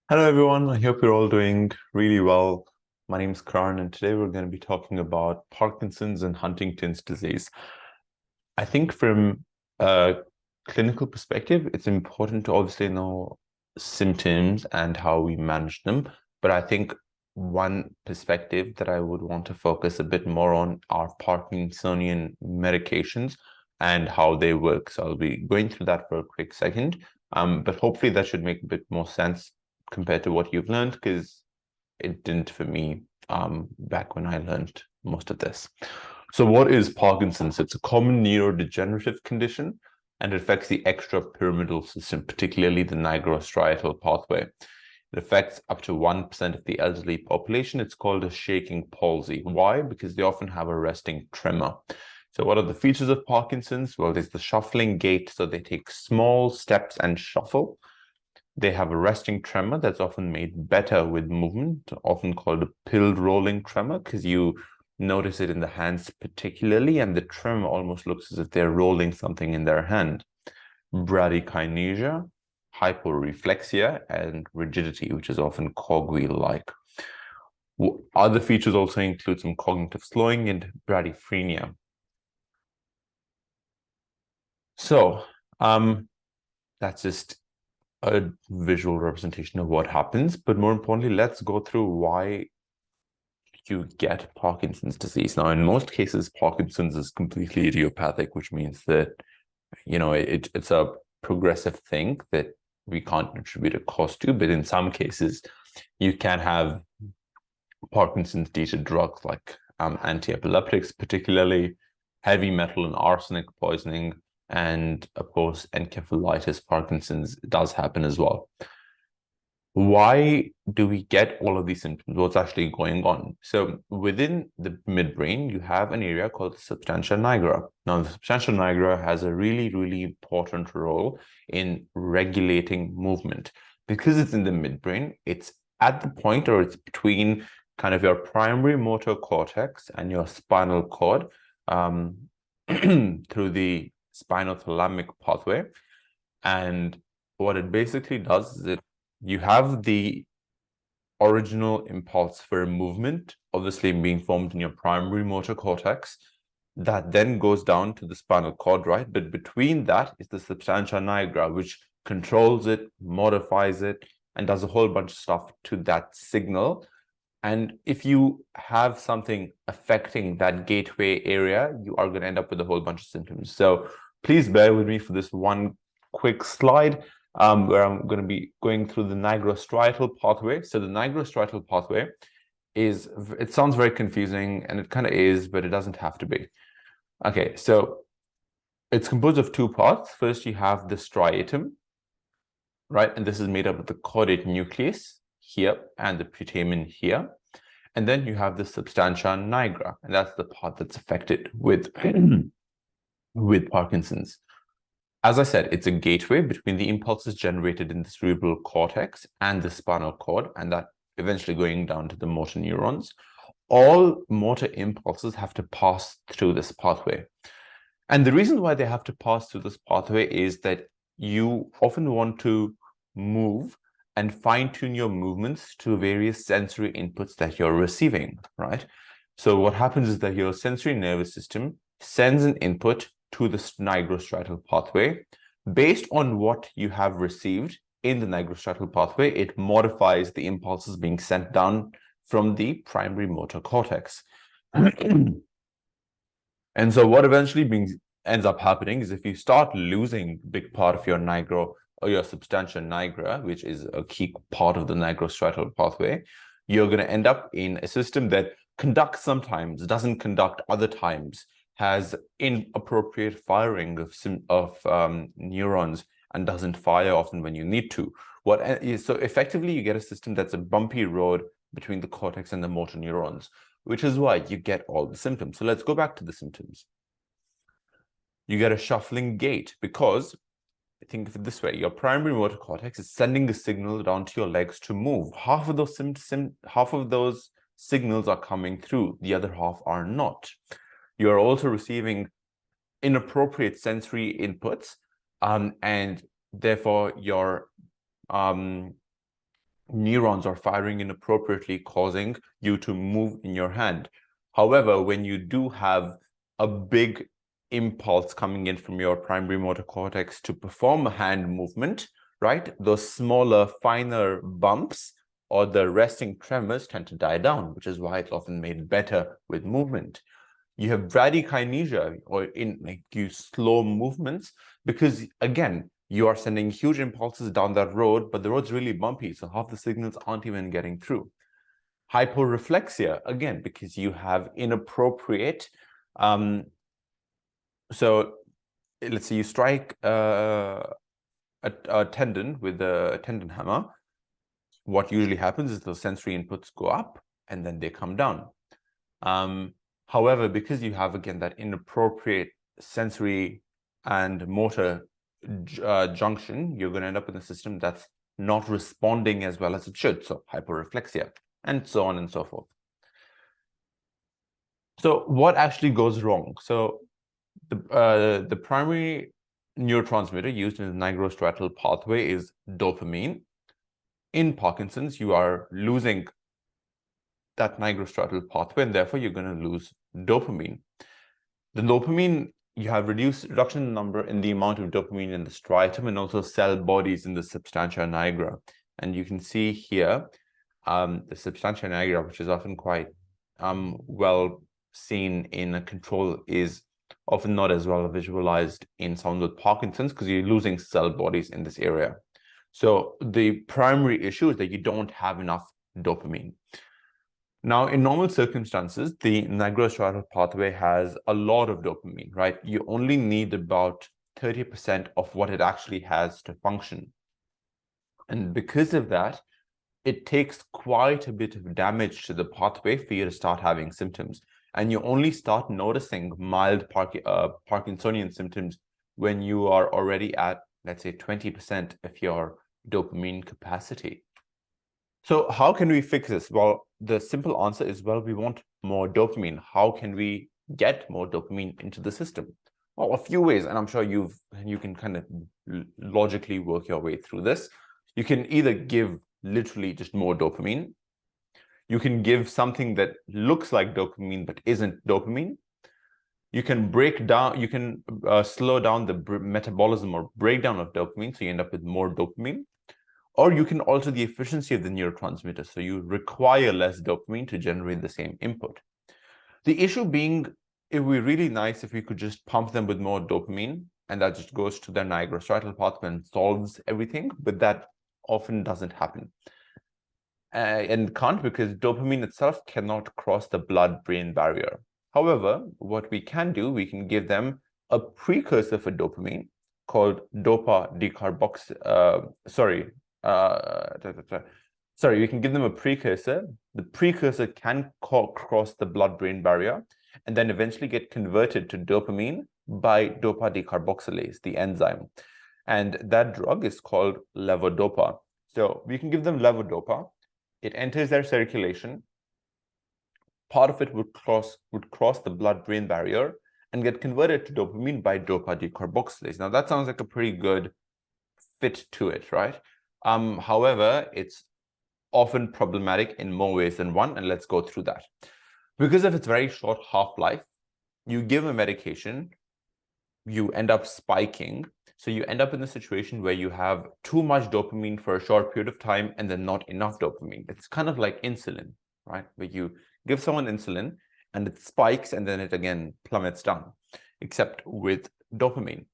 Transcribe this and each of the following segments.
Hello, everyone. I hope you're all doing really well. My name is Karan, and today we're going to be talking about Parkinson's and Huntington's disease. I think from a clinical perspective, it's important to obviously know symptoms and how we manage them. But I think one perspective that I would want to focus a bit more on are Parkinsonian medications and how they work. So I'll be going through that for a quick second. But hopefully that should make a bit more sense compared to what you've learned, because it didn't for me back when I learned most of this. So what is Parkinson's? It's a common neurodegenerative condition, and it affects the extrapyramidal system, particularly the nigrostriatal pathway. It affects up to 1% of the elderly population. It's called a shaking palsy. Why? Because they often have a resting tremor. So what are the features of Parkinson's? Well, there's the shuffling gait. So they take small steps and shuffle. They have a resting tremor that's often made better with movement, often called a pilled rolling tremor, because you notice it in the hands particularly, and the tremor almost looks as if they're rolling something in their hand. Bradykinesia, hyporeflexia, and rigidity, which is often cogwheel-like. Other features also include some cognitive slowing and bradyphrenia. So, that's just a visual representation of what happens, but more importantly, let's go through why you get Parkinson's disease. Now, in most cases, Parkinson's is completely idiopathic, which means that, it's a progressive thing that we can't attribute a cause to, but in some cases, you can have Parkinson's due to drugs like anti-epileptics, particularly heavy metal and arsenic poisoning, and of course, encephalitis. Parkinson's does happen as well. Why do we get all of these symptoms? What's actually going on? So within the midbrain, you have an area called the substantia nigra. Now, the substantia nigra has a really, really important role in regulating movement. Because it's in the midbrain, it's at the point, or it's between kind of your primary motor cortex and your spinal cord through the spinothalamic pathway. And what it basically does is you have the original impulse for a movement, obviously being formed in your primary motor cortex, that then goes down to the spinal cord, right? But between that is the substantia nigra, which controls it, modifies it, and does a whole bunch of stuff to that signal. And if you have something affecting that gateway area, you are going to end up with a whole bunch of symptoms. So please bear with me for this one quick slide where I'm going to be going through the nigrostriatal pathway. So the nigrostriatal pathway it sounds very confusing, and it kind of is, but it doesn't have to be. Okay, so it's composed of two parts. First, you have the striatum, right? And this is made up of the caudate nucleus here and the putamen here. And then you have the substantia nigra, and that's the part that's affected with, with Parkinson's. As I said, it's a gateway between the impulses generated in the cerebral cortex and the spinal cord, and that eventually going down to the motor neurons. All motor impulses have to pass through this pathway. And the reason why they have to pass through this pathway is that you often want to move and fine-tune your movements to various sensory inputs that you're receiving, right? So what happens is that your sensory nervous system sends an input to the nigrostriatal pathway. Based on what you have received in the nigrostriatal pathway, it modifies the impulses being sent down from the primary motor cortex. And so what eventually ends up happening is if you start losing a big part of your nigro or your substantia nigra, which is a key part of the nigrostriatal pathway, you're going to end up in a system that conducts sometimes, doesn't conduct other times, has inappropriate firing of neurons, and doesn't fire often when you need to. So effectively, you get a system that's a bumpy road between the cortex and the motor neurons, which is why you get all the symptoms. So let's go back to the symptoms. You get a shuffling gait because, think of it this way, your primary motor cortex is sending a signal down to your legs to move. Half of those signals are coming through, the other half are not. You're also receiving inappropriate sensory inputs, and therefore your neurons are firing inappropriately, causing you to move in your hand. However, when you do have a big impulse coming in from your primary motor cortex to perform a hand movement, right, those smaller, finer bumps or the resting tremors tend to die down, which is why it's often made better with movement. You have bradykinesia, or in like you slow movements, because again, you are sending huge impulses down that road, but the road's really bumpy, so half the signals aren't even getting through. Hyporeflexia, again, because you have inappropriate, so let's say you strike a tendon with a tendon hammer. What usually happens is the sensory inputs go up and then they come down. However, because you have, again, that inappropriate sensory and motor junction, you're going to end up in a system that's not responding as well as it should. So hyporeflexia, and so on and so forth. So what actually goes wrong? So the primary neurotransmitter used in the nigrostriatal pathway is dopamine. In Parkinson's, you are losing that nigrostriatal pathway, and therefore you're going to lose dopamine. The dopamine, you have reduction in number in the amount of dopamine in the striatum and also cell bodies in the substantia nigra. And you can see here the substantia nigra, which is often quite well seen in a control, is often not as well visualized in someone with Parkinson's because you're losing cell bodies in this area. So the primary issue is that you don't have enough dopamine. Now, in normal circumstances, the nigrostriatal pathway has a lot of dopamine, right? You only need about 30% of what it actually has to function. And because of that, it takes quite a bit of damage to the pathway for you to start having symptoms. And you only start noticing mild Parkinsonian symptoms when you are already at, let's say, 20% of your dopamine capacity. So how can we fix this? Well, the simple answer is, well, we want more dopamine. How can we get more dopamine into the system? Well, a few ways, and I'm sure you can kind of logically work your way through this. You can either give literally just more dopamine. You can give something that looks like dopamine but isn't dopamine. You can slow down the metabolism or breakdown of dopamine, so you end up with more dopamine. Or you can alter the efficiency of the neurotransmitter, so you require less dopamine to generate the same input. The issue being, it would be really nice if we could just pump them with more dopamine, and that just goes to their nigrostriatal pathway and solves everything, but that often doesn't happen. And can't, because dopamine itself cannot cross the blood-brain barrier. However, what we can do, we can give them a precursor for dopamine called we can give them a precursor. The precursor can cross the blood-brain barrier and then eventually get converted to dopamine by dopa decarboxylase, the enzyme. And that drug is called levodopa. So we can give them levodopa. It enters their circulation. Part of it would cross the blood-brain barrier and get converted to dopamine by dopa decarboxylase. Now that sounds like a pretty good fit to it, right? However, it's often problematic in more ways than one, and let's go through that. Because of its very short half-life, you give a medication, you end up spiking. So you end up in a situation where you have too much dopamine for a short period of time and then not enough dopamine. It's kind of like insulin, right? Where you give someone insulin and it spikes and then it again plummets down, except with dopamine.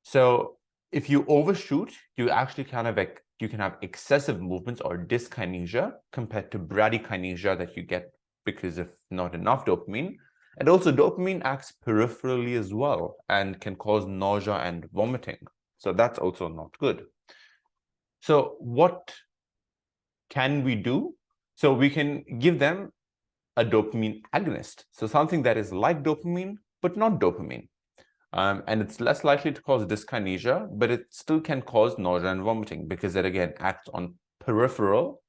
So if you overshoot, you actually you can have excessive movements or dyskinesia compared to bradykinesia that you get because of not enough dopamine. And also dopamine acts peripherally as well and can cause nausea and vomiting. So that's also not good. So what can we do? So we can give them a dopamine agonist. So something that is like dopamine, but not dopamine. And it's less likely to cause dyskinesia, but it still can cause nausea and vomiting because it again acts on peripheral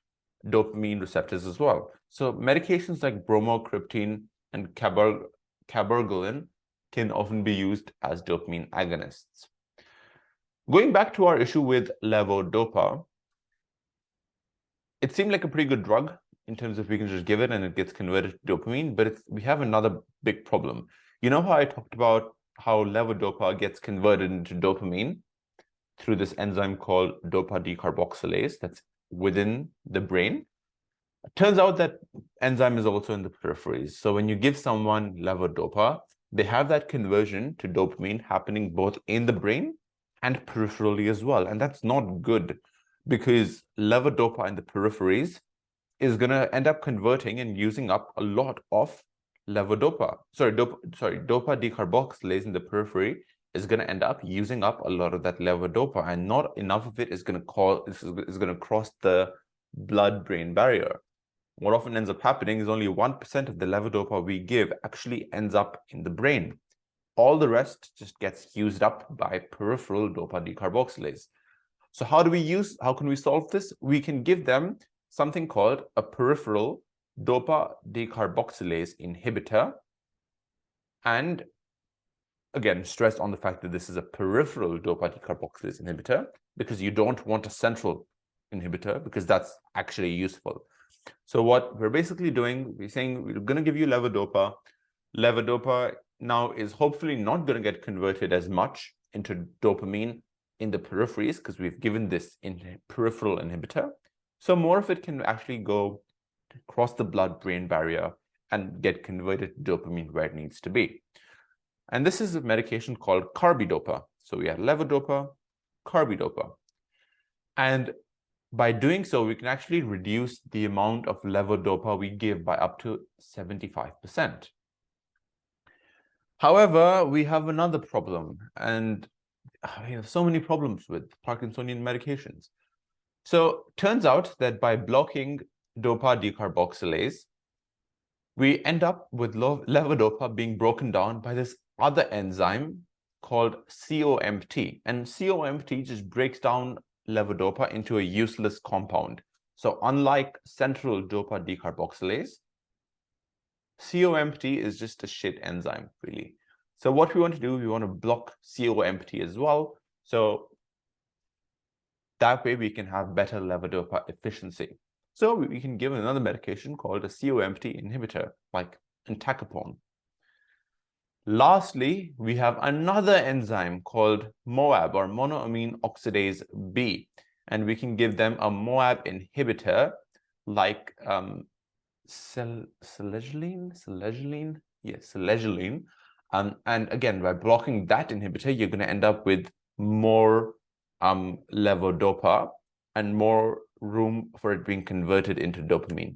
dopamine receptors as well. So medications like bromocriptine and cabergoline can often be used as dopamine agonists. Going back to our issue with levodopa, it seemed like a pretty good drug in terms of we can just give it and it gets converted to dopamine, but we have another big problem. You know how I talked about how levodopa gets converted into dopamine through this enzyme called dopa decarboxylase that's within the brain? It turns out that enzyme is also in the peripheries. So when you give someone levodopa, they have that conversion to dopamine happening both in the brain and peripherally as well. And that's not good because levodopa in the peripheries is going to end up converting and using up a lot of levodopa. Dopa decarboxylase in the periphery is going to end up using up a lot of that levodopa, and not enough of it is going to cross the blood-brain barrier. What often ends up happening is only 1% of the levodopa we give actually ends up in the brain. All the rest just gets used up by peripheral dopa decarboxylase. So how can we solve this? We can give them something called a peripheral dopa decarboxylase inhibitor. And again, stress on the fact that this is a peripheral dopa decarboxylase inhibitor, because you don't want a central inhibitor, because that's actually useful. So what we're basically doing, we're saying we're going to give you levodopa. Levodopa now is hopefully not going to get converted as much into dopamine in the peripheries because we've given this peripheral inhibitor. So more of it can actually go across the blood-brain barrier and get converted to dopamine where it needs to be. And this is a medication called carbidopa. So we have levodopa, carbidopa. And by doing so, we can actually reduce the amount of levodopa we give by up to 75%. However, we have another problem, and we have so many problems with Parkinsonian medications. So turns out that by blocking dopa decarboxylase, we end up with levodopa being broken down by this other enzyme called COMT. And COMT just breaks down levodopa into a useless compound. So unlike central dopa decarboxylase, COMT is just a shit enzyme, really. So what we want to do, we want to block COMT as well. So that way we can have better levodopa efficiency. So we can give another medication called a COMT inhibitor, like entacapone. Lastly, we have another enzyme called MOAB, or monoamine oxidase B, and we can give them a MOAB inhibitor like selegiline. Yes, selegiline. And again, by blocking that inhibitor, you're going to end up with more levodopa and more room for it being converted into dopamine.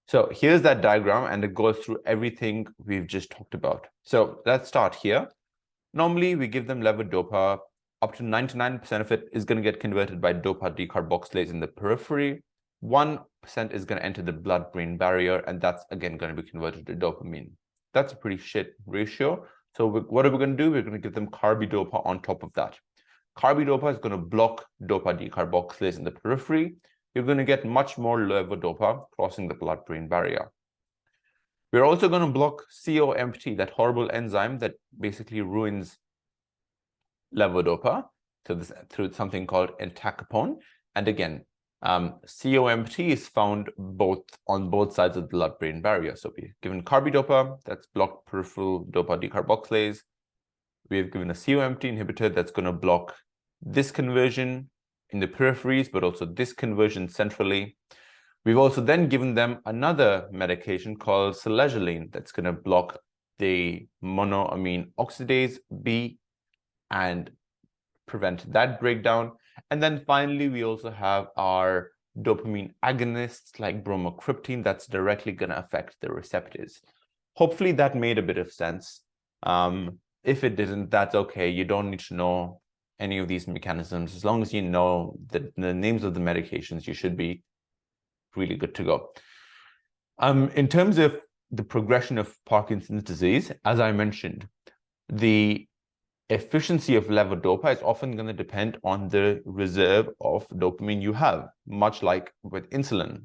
So here's that diagram, and it goes through everything we've just talked about. So let's start here. Normally, we give them levodopa. Up to 99% of it is going to get converted by dopa decarboxylase in the periphery. 1% is going to enter the blood-brain barrier, and that's, again, going to be converted to dopamine. That's a pretty shit ratio. So what are we going to do? We're going to give them carbidopa on top of that. Carbidopa is going to block dopa decarboxylase in the periphery. You're going to get much more levodopa crossing the blood-brain barrier. We're also going to block COMT, that horrible enzyme that basically ruins levodopa, through something called entacapone. And again, COMT is found on both sides of the blood-brain barrier. So we've given carbidopa, that's blocked peripheral dopa decarboxylase. We've given a COMT inhibitor that's going to block this conversion in the peripheries, but also this conversion centrally. We've also then given them another medication called selegiline that's going to block the monoamine oxidase B and prevent that breakdown. And then finally, we also have our dopamine agonists like bromocriptine that's directly going to affect the receptors. Hopefully that made a bit of sense. If it didn't, that's okay. You don't need to know any of these mechanisms. As long as you know the names of the medications, you should be really good to go. In terms of the progression of Parkinson's disease, as I mentioned, the efficiency of levodopa is often going to depend on the reserve of dopamine you have, much like with insulin.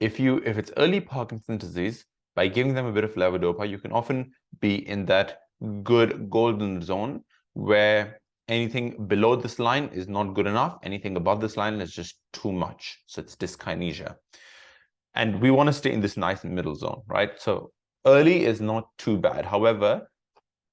If it's early Parkinson's disease, by giving them a bit of levodopa, you can often be in that good golden zone where Anything below this line is not good enough. Anything above this line is just too much. So it's dyskinesia. And we want to stay in this nice middle zone, right? So early is not too bad. However,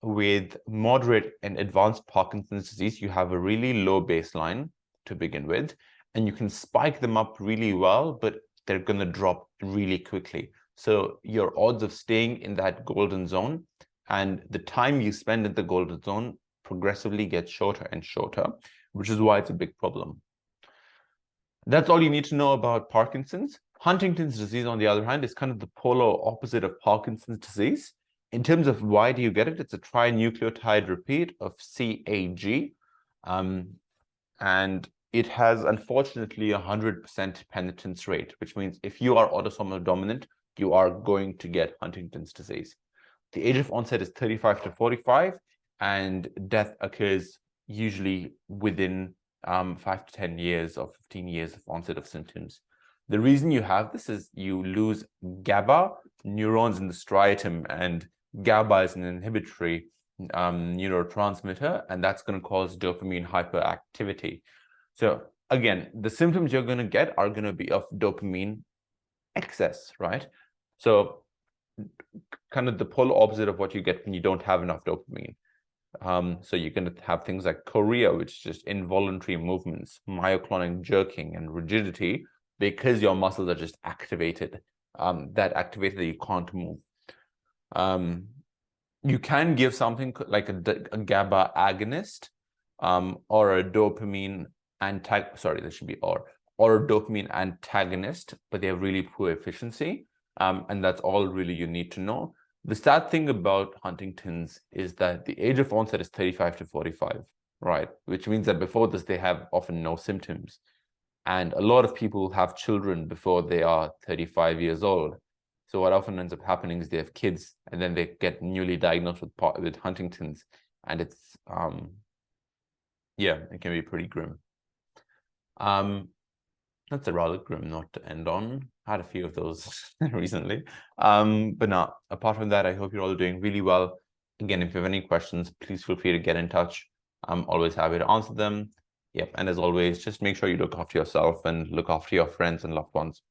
with moderate and advanced Parkinson's disease, you have a really low baseline to begin with, and you can spike them up really well, but they're going to drop really quickly. So your odds of staying in that golden zone and the time you spend in the golden zone progressively gets shorter and shorter, which is why it's a big problem. That's all you need to know about Parkinson's. Huntington's disease, on the other hand, is kind of the polar opposite of Parkinson's disease. In terms of why do you get it, it's a trinucleotide repeat of CAG. And it has, unfortunately, 100% penitence rate, which means if you are autosomal dominant, you are going to get Huntington's disease. The age of onset is 35 to 45, and death occurs usually within 5 to 10 years or 15 years of onset of symptoms. The reason you have this is you lose GABA neurons in the striatum, and GABA is an inhibitory neurotransmitter, and that's going to cause dopamine hyperactivity. So again, the symptoms you're going to get are going to be of dopamine excess, right? So kind of the polar opposite of what you get when you don't have enough dopamine. So you're going to have things like chorea, which is just involuntary movements, myoclonic jerking, and rigidity, because your muscles are just activated, that you can't move. You can give something like a GABA agonist, or a dopamine or a dopamine antagonist, but they have really poor efficiency. And that's all really you need to know. The sad thing about Huntington's is that the age of onset is 35 to 45, right? Which means that before this, they have often no symptoms. And a lot of people have children before they are 35 years old. So what often ends up happening is they have kids and then they get newly diagnosed with Huntington's. And it's, yeah, it can be pretty grim. That's a rather grim note to end on. I had a few of those recently. But no, apart from that, I hope you're all doing really well. Again, if you have any questions, please feel free to get in touch. I'm always happy to answer them. Yep, and as always, just make sure you look after yourself and look after your friends and loved ones.